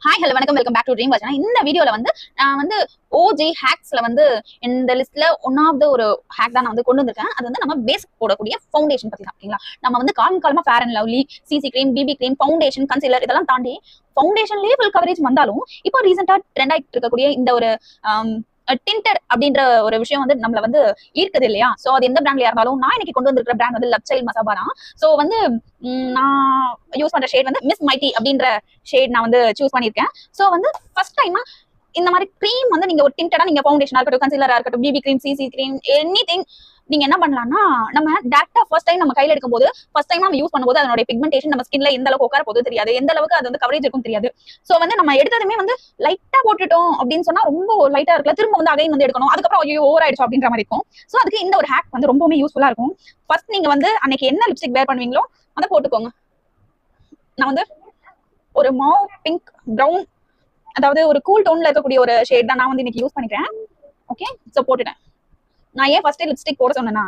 Hi hello வணக்கம் welcome back to Dream Watch. இந்த வீடியோல வந்து நான் வந்து ஓஜி ஹேக்ஸ்ல வந்து இந்த லிஸ்ட்ல ஒன் ஆஃப் த ஒரு ஹேக் தான் நான் வந்து கொண்டு வந்திருக்கேன். அது வந்து நம்ம பேஸ் போடக்கூடிய ஃபவுண்டேஷன் பத்தி தான். ஓகேங்களா? நம்ம வந்து காலமா Fair and Lovely, CC cream, BB cream, foundation, concealer இதெல்லாம் தாண்டி ஃபவுண்டேஷன்லயே ஃபுல் கவரேஜ் வந்தாலும் இப்போ ரீசெண்டா ட்ரெண்ட் ஆகிட்டு இருக்கக்கூடிய இந்த ஒரு டிண்டர் அப்படின்ற ஒரு விஷயம் வந்து நம்மள வந்து ஈர்க்குது இல்லையா? சோ அது எந்த பிராண்ட்லயா இருந்தாலும் நான் இன்னைக்கு கொண்டு வந்திருக்கிற பிராண்ட் வந்து லப்சைல் மசாபா தான். சோ வந்து நான் யூஸ் பண்ற ஷேட் வந்து மிஸ் மைட்டி அப்படின்ற ஷேட் நான் வந்து சூஸ் பண்ணியிருக்கேன். சோ வந்து ஃபர்ஸ்ட் டைமா இந்த மாதிரி கிரீம் வந்து நீங்க ஒரு டிண்டடா நீங்க ஃபவுண்டேஷனா இருக்கட்டும், கன்சீலரா இருக்கட்டும், BB cream, CC cream, anything நீங்க என்ன பண்ணலாம்னா நம்ம டேரக்டா ஃபர்ஸ்ட் டைம் நம்ம கையில எடுக்கும்போது ஃபர்ஸ்ட் டைம் நம்ம யூஸ் பண்ணும்போது அதனுடைய பிக்மெண்டேஷன் நம்ம ஸ்கின்ல எந்த அளவுக்கு உட்கார போகுது தெரியாது, எந்த அளவுக்கு அது வந்து கவரேஜ் இருக்கும் தெரியாது. சோ வந்து நம்ம எடுத்ததுமே வந்து லைட்டா போட்டுட்டோம் அப்படின்னு சொன்னா ரொம்ப லைட்டா இருக்குல்ல, திரும்ப வந்து அகைன் வந்து எடுக்கணும், அதுக்கப்புறம் ஐயோ ஓவர் ஆயிடுச்சு அப்படின்ற மாதிரி இருக்கும். சோ அதுக்கு இந்த ஒரு ஹேக் வந்து ரொம்பவே யூஸ்ஃபுல்லா இருக்கும். ஃபர்ஸ்ட் நீங்க வந்து அன்னைக்கு என்ன லிப்ஸ்டிக் வேர் பண்ணுவீங்களோ அதை போட்டுக்கோங்க. நான் வந்து ஒரு மாவ் பிங்க் ப்ரௌன், அதாவது ஒரு கூல் டோன்ல இருக்கக்கூடிய ஒரு ஷேட் தான் நான் வந்து இன்னைக்கு யூஸ் பண்ணிக்கிறேன். ஓகே, சோ போட்டுட்டேன். நான் ஏன் ஃபர்ஸ்ட் லிப்ஸ்டிக் போட சொன்னேன்னா,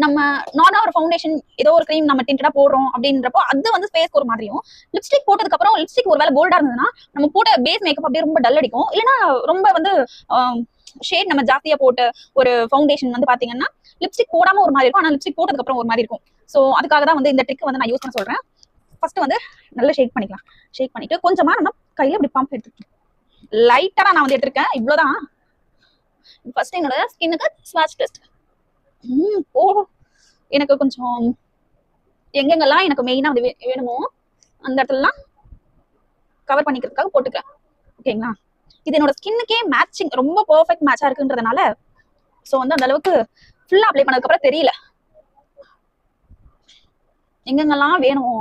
நம்ம நார்மலா ஒரு ஃபவுண்டேஷன் ஏதோ ஒரு கிரீம் நம்ம டிண்டடா போடுறோம் அப்படின்றப்போ அது வந்து ஸ்பேஸ் ஒரு மாதிரியும், லிப்ஸ்டிக் போட்டதுக்கு அப்புறம் லிப்ஸ்டிக் ஒருவேளை போல்டா இருந்ததுன்னா நம்ம போட்ட பேஸ் மேக்கப் அப்படியே ரொம்ப டல் அடிக்கும். இல்லைன்னா ரொம்ப வந்து ஷேட் நம்ம ஜாஸ்தியா போட்ட ஒரு ஃபவுண்டேஷன் வந்து பாத்தீங்கன்னா லிப்ஸ்டிக் போடாம ஒரு மாதிரி இருக்கும், ஆனா லிப்ஸ்டிக் போட்டதுக்கு அப்புறம் ஒரு மாதிரி இருக்கும். சோ அதுக்காக தான் வந்து இந்த ட்ரிக் வந்து நான் யூஸ் பண்ண சொல்றேன். ஃபர்ஸ்ட் வந்து நல்லா ஷேக் பண்ணிக்கலாம். ஷேக் பண்ணிட்டு கொஞ்சமா நம்ம கையில இப்படி பம்ப் எடுத்துக்கலாம். லைட்டா நான் வந்து எடுத்திருக்கேன், இவ்வளவுதான். ஃபர்ஸ்ட் என்னோட ஸ்கின்னுக்கு ஸ்வாட்ச் டெஸ்ட். ஓ, எனக்கு கொஞ்சம் எங்கெங்கெல்லாம் எனக்கு மெயினா வந்து வேணுமோ அந்த இடத்துலலாம் கவர் பண்ணிக்கிறதுக்காக போட்டுக்கிறேன். ஓகேங்களா? இது என்னோட ஸ்கின்னுக்கே மேட்சிங் ரொம்ப பெர்ஃபெக்ட் மேட்சா இருக்குன்றதுனால சோ வந்து அந்த அளவுக்கு ஃபுல்லா அப்ளை பண்ணதுக்கு அப்புறம் தெரியல எங்கெங்கெல்லாம் வேணுமோ.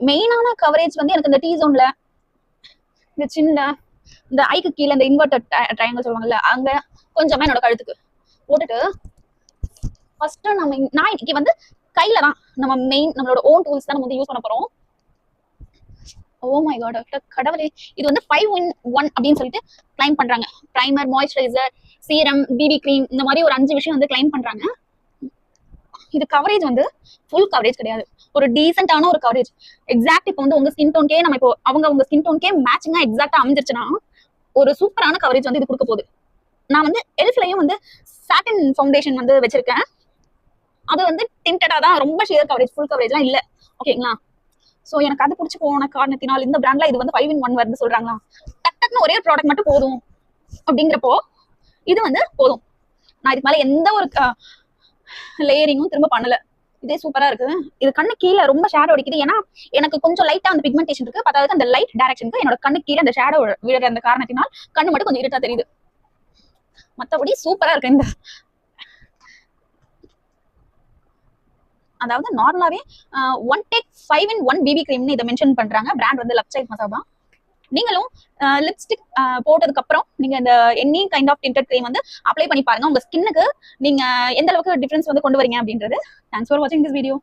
மெயினான கவரேஜ் வந்து எனக்கு இந்த டீ ஜோன்ல, இந்த சின்ன இந்த ஐக்கு கீழே இந்த இன்வெர்டட் ட்ரையாங்கிள் சொல்லுவாங்கல்ல, அங்க கொஞ்சமா என்னோட கழுத்துக்கு போட்டுட்டு ஃபர்ஸ்ட் நான் இன்னைக்கு வந்து கையில தான் நம்ம மெயின் நம்மளோட ஓன் டூல்ஸ் தான் நம்ம வந்து யூஸ் பண்ண போறோம். ஓ மை காட் கடவுளே, இது வந்து 5-in-1 அப்படின்னு சொல்லிட்டு கிளைம் பண்றாங்க. Primer, moisturiser, serum, BB cream, இந்த மாதிரி ஒரு 5 விஷயம் வந்து கிளைம் பண்றாங்க. இது கவரேஜ் வந்து ஃபுல் கவரேஜ் கிடையாது, ஒரு டீசென்டான ஒரு கவரேஜ். எக்ஸாக்ட் இப்போ வந்து உங்க ஸ்கின் டோன்கே நம்ம இப்போ அவங்க ஸ்கின் டோன்கே மேட்சிங்கா எக்ஸாக்டா அமைஞ்சிருச்சுன்னா ஒரு சூப்பரான கவரேஜ் வந்து இது கொடுக்க போகுது. நான் வந்து எல்ஃப்லயும் வந்து சாட்டின் ஃபவுண்டேஷன் வந்து வச்சிருக்கேன். அது வந்து டிண்டடா தான், ரொம்ப ஷேர் கவரேஜ் ஃபுல் கவரேஜ்லாம் இல்ல. ஓகேங்களா? சோ எனக்கு அது பிடிச்சி போன காரணத்தினால் இந்த பிராண்ட்ல இது வந்து 5-in-1 வருது சொல்றாங்களா, டக்குன்னு ஒரே ப்ராடக்ட் மட்டும் போதும் அப்படிங்கிறப்போ இது வந்து போதும். நான் இதுக்கு மேல எந்த ஒரு லேயரிங்கும் திரும்ப பண்ணல. இதே சூப்பரா இருக்கு. இது கண்ணு கீழே ரொம்ப ஷேடோ அடிக்குது, ஏன்னா எனக்கு கொஞ்சம் லைட்டா அந்த பிக்மெண்டேஷன் இருக்கு. அதாவது அந்த லைட் டைரக்ஷனுக்கு என்னோட கண்ணு கீழே அந்த ஷேடோ விழுற அந்த காரணத்தினால் கண்ணு மட்டும் கொஞ்சம் இருட்டா தெரியுது. மத்தபடி சூப்பரா இருக்கு. இந்த அதாவது நார்மலாவே 1 டேக் 5-in-1 பிபி கிரீம்னு இதை மென்ஷன் பண்றாங்க. பிராண்ட் வந்து லப்சைல் மசாபா. நீங்களும் லிப்ஸ்டிக் போட்டதுக்கு அப்புறம் நீங்க இந்த any kind of tinted cream வந்து அப்ளை பண்ணி பாருங்க. உங்க ஸ்கின்னுக்கு நீங்க எந்த அளவுக்கு டிஃபரன்ஸ் வந்து கொண்டு வரீங்க அப்படின்றது. தேங்க்ஸ் ஃபார் வாட்சிங் திஸ் வீடியோ.